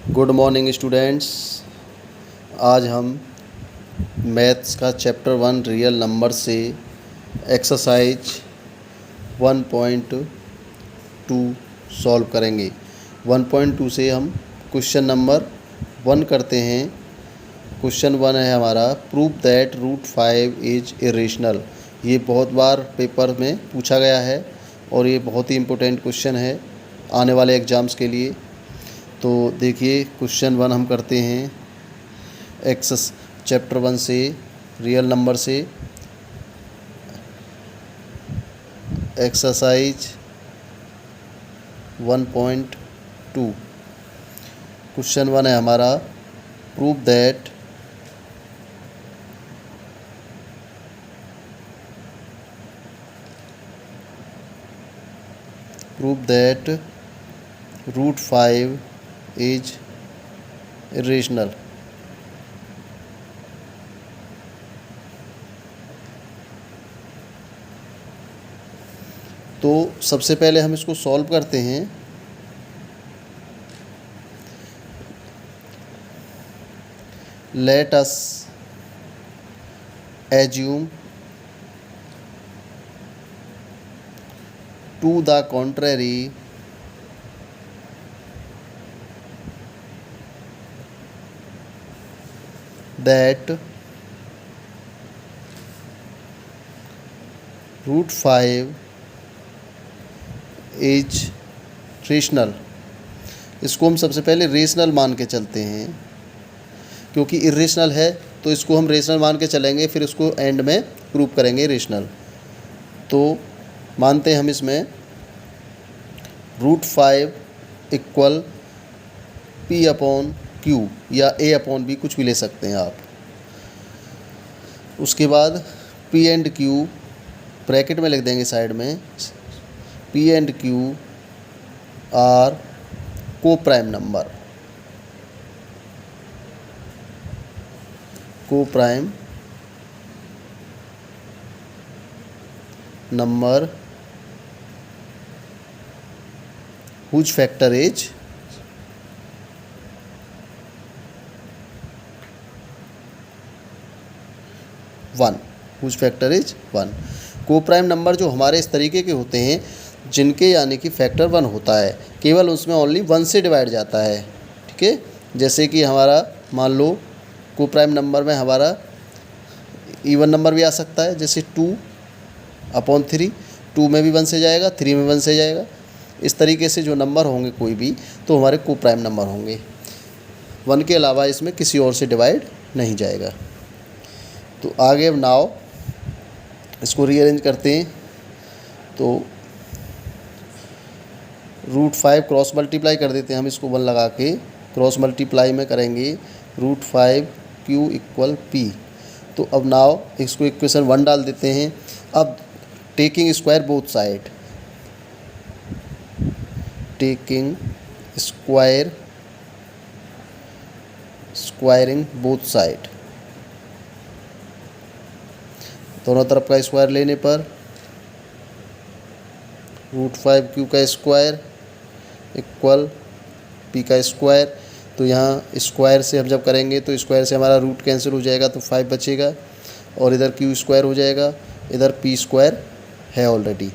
Good morning students. आज हम maths का चैप्टर 1 रियल नंबर से एक्सरसाइज 1.2 सॉल्व करेंगे। 1.2 से हम क्वेश्चन नंबर 1 करते हैं। क्वेश्चन 1 है हमारा, prove that root 5 is irrational. ये बहुत बार पेपर में पूछा गया है और ये बहुत ही इम्पोर्टेंट क्वेश्चन है आने वाले एग्ज़ाम्स के लिए। तो देखिए क्वेश्चन 1 हम करते हैं चैप्टर 1 से रियल नंबर से एक्सरसाइज 1.2। क्वेश्चन 1 है हमारा, prove that root 5 is irrational. तो सबसे पहले हम इसको सॉल्व करते हैं। Let us assume to the contrary that root 5 is rational. इसको हम सबसे पहले रेशनल मान के चलते हैं, क्योंकि इरेशनल है तो इसको हम रेशनल मान के चलेंगे, फिर इसको एंड में प्रूव करेंगे रेशनल। तो मानते हैं हम इसमें root 5 equal p upon q या ए अपॉन बी, कुछ भी ले सकते हैं आप। उसके बाद पी एंड क्यू ब्रैकेट में लिख देंगे साइड में, p and q are coprime number whose factor is 1। Whose factor is 1। Coprime number जो हमारे इस तरीके के होते हैं जिनके यानी कि फैक्टर 1 होता है, केवल उसमें ओनली 1 से डिवाइड जाता है। ठीक है, जैसे कि हमारा मान लो को प्राइम नंबर में हमारा इवन नंबर भी आ सकता है, जैसे 2/3। 2 में भी 1 से जाएगा, 3 में 1 से जाएगा। इस तरीके से जो नंबर होंगे कोई भी, तो हमारे को प्राइम नंबर होंगे। 1 के अलावा इसमें किसी और से डिवाइड नहीं जाएगा। तो आगे अब नाव इसको रीअरेंज करते हैं। तो रूट 5 क्रॉस मल्टीप्लाई कर देते हैं हम इसको 1 लगा के, क्रॉस मल्टीप्लाई में करेंगे रूट 5 क्यू इक्वल पी। तो अब नाव इसको इक्वेशन 1 डाल देते हैं। अब taking square both side, squaring both side, दोनों तरफ का स्क्वायर लेने पर रूट 5 क्यू का स्क्वायर इक्वल पी का स्क्वायर। तो यहाँ स्क्वायर से हम जब करेंगे तो स्क्वायर से हमारा रूट कैंसिल हो जाएगा, तो 5 बचेगा और इधर क्यू स्क्वायर हो जाएगा, इधर पी स्क्वायर है ऑलरेडी।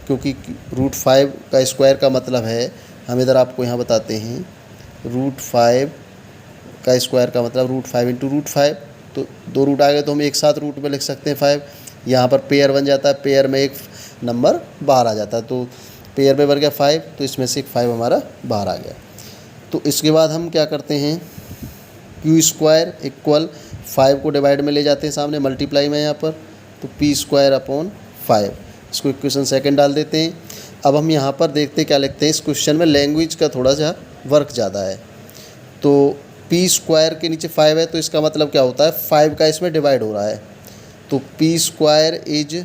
क्योंकि रूट 5 का स्क्वायर का मतलब है, हम इधर आपको यहाँ बताते हैं, रूट 5 का स्क्वायर का मतलब रूट 5 इंटू रूट 5। तो 2 रूट आ गए तो हम एक साथ रूट में लिख सकते हैं 5। यहाँ पर पेयर बन जाता है, पेयर में एक नंबर बाहर आ जाता है, तो पेयर में बन गया 5, तो इसमें से एक 5 हमारा बाहर आ गया। तो इसके बाद हम क्या करते हैं, क्यू स्क्वायर इक्वल 5 को डिवाइड में ले जाते हैं सामने, मल्टीप्लाई में यहाँ पर, तो पी स्क्वायर अपॉन 5। इसको इक्वेशन सेकंड डाल देते हैं। अब हम यहाँ पर देखते क्या लिखते हैं, इस क्वेश्चन में लैंग्वेज का थोड़ा सा वर्क ज़्यादा है। तो पी स्क्वायर के नीचे 5 है, तो इसका मतलब क्या होता है, 5 का इसमें डिवाइड हो रहा है। तो P square is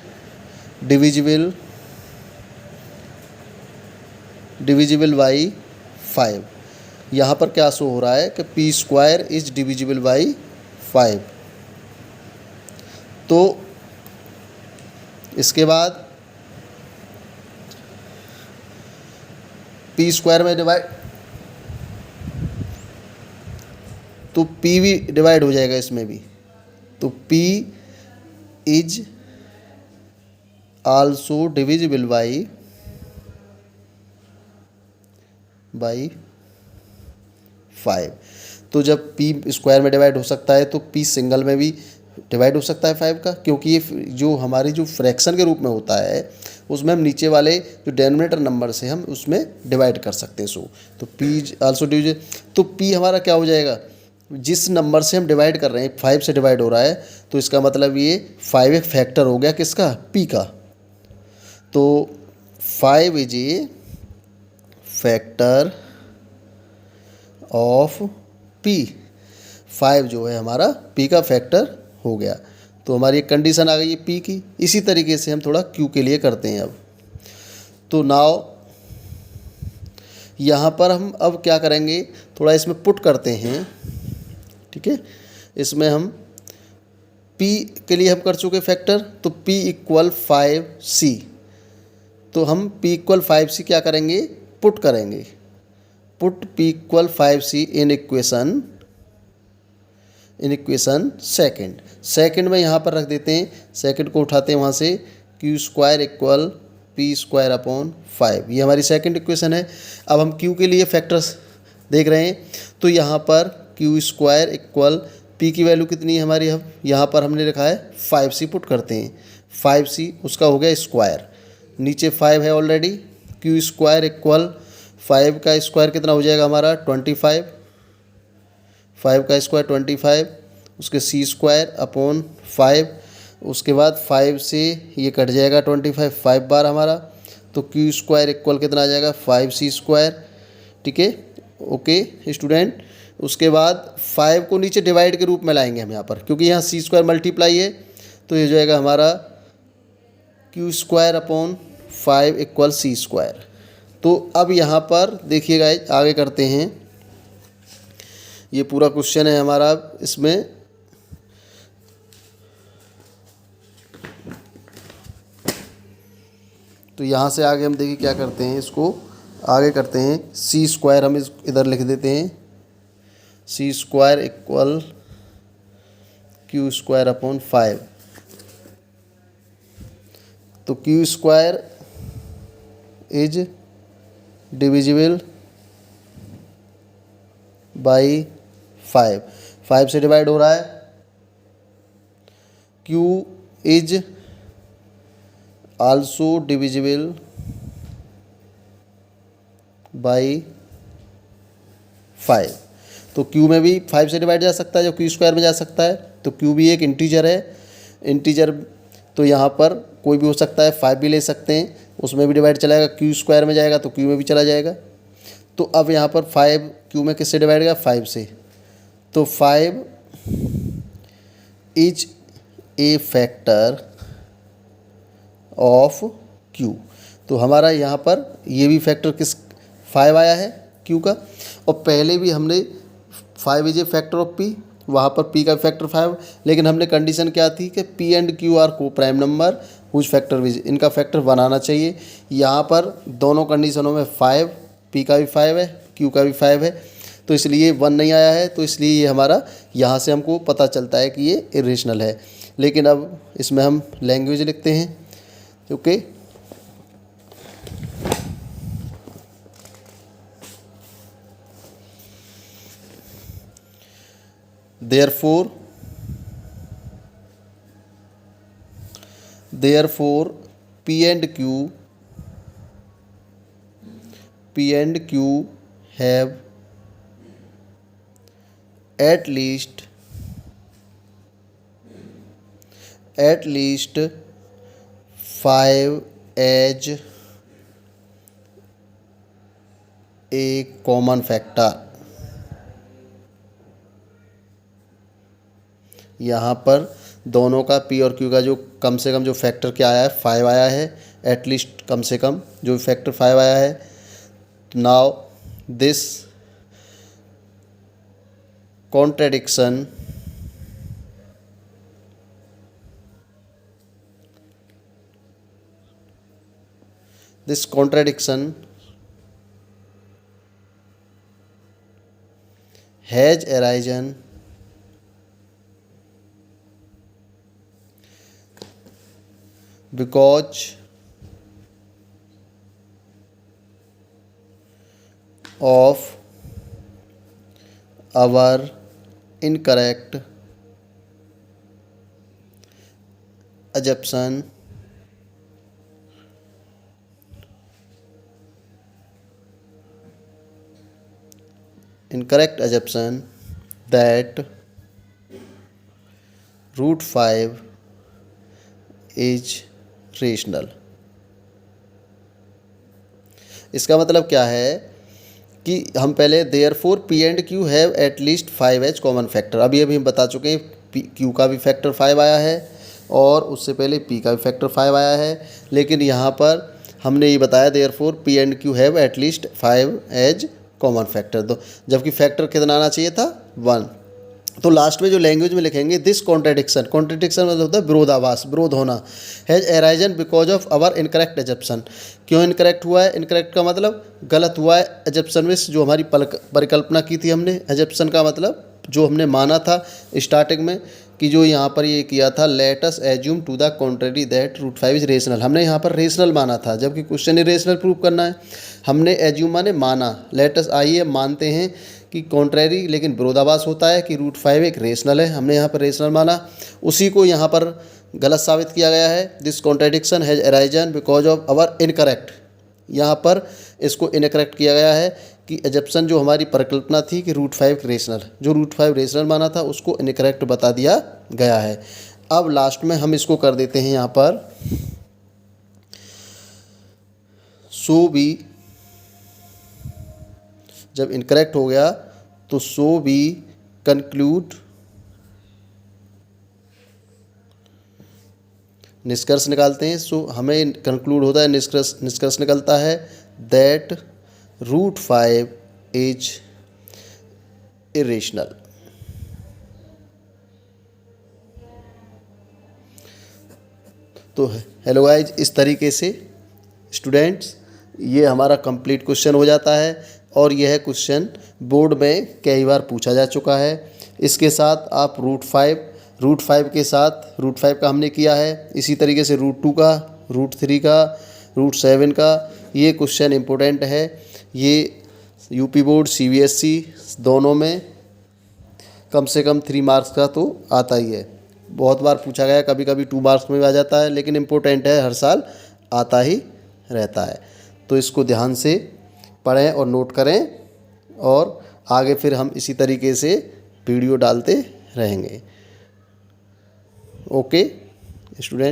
divisible by 5। यहाँ पर क्या शो हो रहा है कि P square is divisible by 5। तो इसके बाद पी स्क्वायर में डिवाइड तो P भी डिवाइड हो जाएगा इसमें भी, तो P is also divisible by 5। तो जब P स्क्वायर में डिवाइड हो सकता है तो P सिंगल में भी डिवाइड हो सकता है 5 का, क्योंकि ये जो हमारी जो फ्रैक्शन के रूप में होता है उसमें हम नीचे वाले जो डेनोमिनेटर नंबर से हम उसमें डिवाइड कर सकते हैं। सो तो P आल्सो डिविजिबल, तो P हमारा क्या हो जाएगा, जिस नंबर से हम डिवाइड कर रहे हैं 5 से डिवाइड हो रहा है, तो इसका मतलब ये 5 एक फैक्टर हो गया किसका, P का। तो 5 is a factor of P, 5 जो है हमारा P का फैक्टर हो गया। तो हमारी एक कंडीशन आ गई है P की। इसी तरीके से हम थोड़ा Q के लिए करते हैं अब। तो नाउ यहाँ पर हम अब क्या करेंगे, थोड़ा इसमें पुट करते हैं, ठीक है। इसमें हम P के लिए हम कर चुके फैक्टर, तो P इक्वल 5C, तो हम P इक्वल 5C क्या करेंगे, पुट करेंगे। Put P equal 5C in equation second में यहाँ पर रख देते हैं, सेकंड को उठाते हैं वहाँ से, Q square equal P square upon 5, ये हमारी सेकंड इक्वेशन है। अब हम Q के लिए फैक्टर्स देख रहे हैं, तो यहाँ पर Q स्क्वायर इक्वल P की वैल्यू कितनी है हमारी, अब यहाँ पर हमने लिखा है 5C, पुट करते हैं 5C, उसका हो गया स्क्वायर, नीचे 5 है ऑलरेडी। Q स्क्वायर इक्वल 5 का स्क्वायर कितना हो जाएगा हमारा 25, 5 का स्क्वायर 25, उसके C स्क्वायर अपॉन 5, उसके बाद 5 से ये कट जाएगा 25 5 बार हमारा, तो Q स्क्वायर इक्वल कितना आ जाएगा 5C स्क्वायर, ठीक है। ओके स्टूडेंट, उसके बाद 5 को नीचे डिवाइड के रूप में लाएंगे हम यहाँ पर, क्योंकि यहाँ C स्क्वायर मल्टीप्लाई है, तो ये जाएगा हमारा Q square upon 5 equal C square. तो अब यहाँ पर देखिएगा, आगे करते हैं, ये पूरा क्वेश्चन है हमारा। इसमें तो यहाँ से आगे हम देखिए क्या करते हैं, इसको आगे करते हैं। C स्क्वायर हम इधर लिख देते हैं, C square equal Q square upon 5, तो Q square is divisible by 5 से डिवाइड हो रहा है। Q is also divisible by 5, तो Q में भी 5 से डिवाइड जा सकता है, जो Q स्क्वायर में जा सकता है, तो Q भी एक इंटीजर है, इंटीजर तो यहाँ पर कोई भी हो सकता है, 5 भी ले सकते हैं, उसमें भी डिवाइड चला जाएगा, Q स्क्वायर में जाएगा तो Q में भी चला जाएगा। तो अब यहाँ पर 5 Q में किससे डिवाइड होगा, 5 से, तो 5 is a factor of Q, तो हमारा यहाँ पर ये भी फैक्टर किस 5 आया है Q का, और पहले भी हमने 5 is a factor of P, वहाँ पर P का फैक्टर 5, लेकिन हमने कंडीशन क्या थी कि P and Q are coprime number whose factor विज, इनका फैक्टर बनाना चाहिए। यहाँ पर दोनों कंडीशनों में 5, P का भी 5 है, Q का भी 5 है, तो इसलिए 1 नहीं आया है, तो इसलिए ये हमारा यहाँ से हमको पता चलता है कि ये इरेशनल है। लेकिन अब इसमें हम लैंग्वेज लिखते हैं, okay. Therefore P and Q have at least 5 as a common factor। यहाँ पर दोनों का P और Q का जो कम से कम जो फैक्टर क्या आया है 5 आया है, एटलीस्ट कम से कम जो फैक्टर 5 आया है। Now this contradiction has arisen because of our incorrect assumption that root 5 is rational। इसका मतलब क्या है कि हम पहले therefore p and q have at least 5 as common factor. अभी हम बता चुके हैं क्यू का भी फैक्टर 5 आया है और उससे पहले पी का भी फैक्टर 5 आया है, लेकिन यहाँ पर हमने ये बताया therefore p and q have at least 5 as common factor, तो जबकि फैक्टर कितना आना चाहिए था 1। तो लास्ट में जो लैंग्वेज में लिखेंगे दिस कॉन्ट्रडिक्शन मतलब होता है विरोधाभास, विरोध होना, has arisen because of our incorrect assumption. क्यों इनकरेक्ट हुआ है? इनकरेक्ट का मतलब गलत हुआ है एजप्शन में, जो हमारी परिकल्पना की थी हमने। एजप्शन का मतलब जो हमने माना था स्टार्टिंग में कि जो यहाँ पर ये किया था let us assume to the contrary that root 5 is rational, हमने यहाँ पर रेशनल माना था, जबकि क्वेश्चन इरेशनल प्रूव करना है। हमने एज्यूम माने माना, लेट अस आइए मानते हैं कि कॉन्ट्रेरी, लेकिन विरोधाभास होता है कि रूट 5 एक रेशनल है, हमने यहाँ पर रेशनल माना, उसी को यहाँ पर गलत साबित किया गया है। This contradiction has arisen because of our incorrect, यहाँ पर इसको इनकरेक्ट किया गया है कि एजप्शन जो हमारी परिकल्पना थी कि रूट 5 रेशनल, जो रूट 5 रेशनल माना था उसको इनकरेक्ट बता दिया गया है। अब लास्ट में हम इसको कर देते हैं यहाँ पर सो बी, जब इनकरेक्ट हो गया तो सो बी कंक्लूड, निष्कर्ष निकालते हैं। सो हमें कंक्लूड होता है, निष्कर्ष निकलता है दैट रूट 5 इज इरेशनल। तो हेलो गाइज, इस तरीके से स्टूडेंट्स ये हमारा कंप्लीट क्वेश्चन हो जाता है और यह क्वेश्चन बोर्ड में कई बार पूछा जा चुका है। इसके साथ आप रूट 5 के साथ रूट 5 का हमने किया है, इसी तरीके से रूट 2 का, रूट 3 का, रूट 7 का, ये क्वेश्चन इम्पोर्टेंट है। ये यूपी बोर्ड सीबीएसई दोनों में कम से कम 3 मार्क्स का तो आता ही है, बहुत बार पूछा गया, कभी कभी 2 मार्क्स में भी आ जाता है, लेकिन इम्पोर्टेंट है, हर साल आता ही रहता है। तो इसको ध्यान से पढ़ें और नोट करें और आगे फिर हम इसी तरीके से वीडियो डालते रहेंगे। Okay student.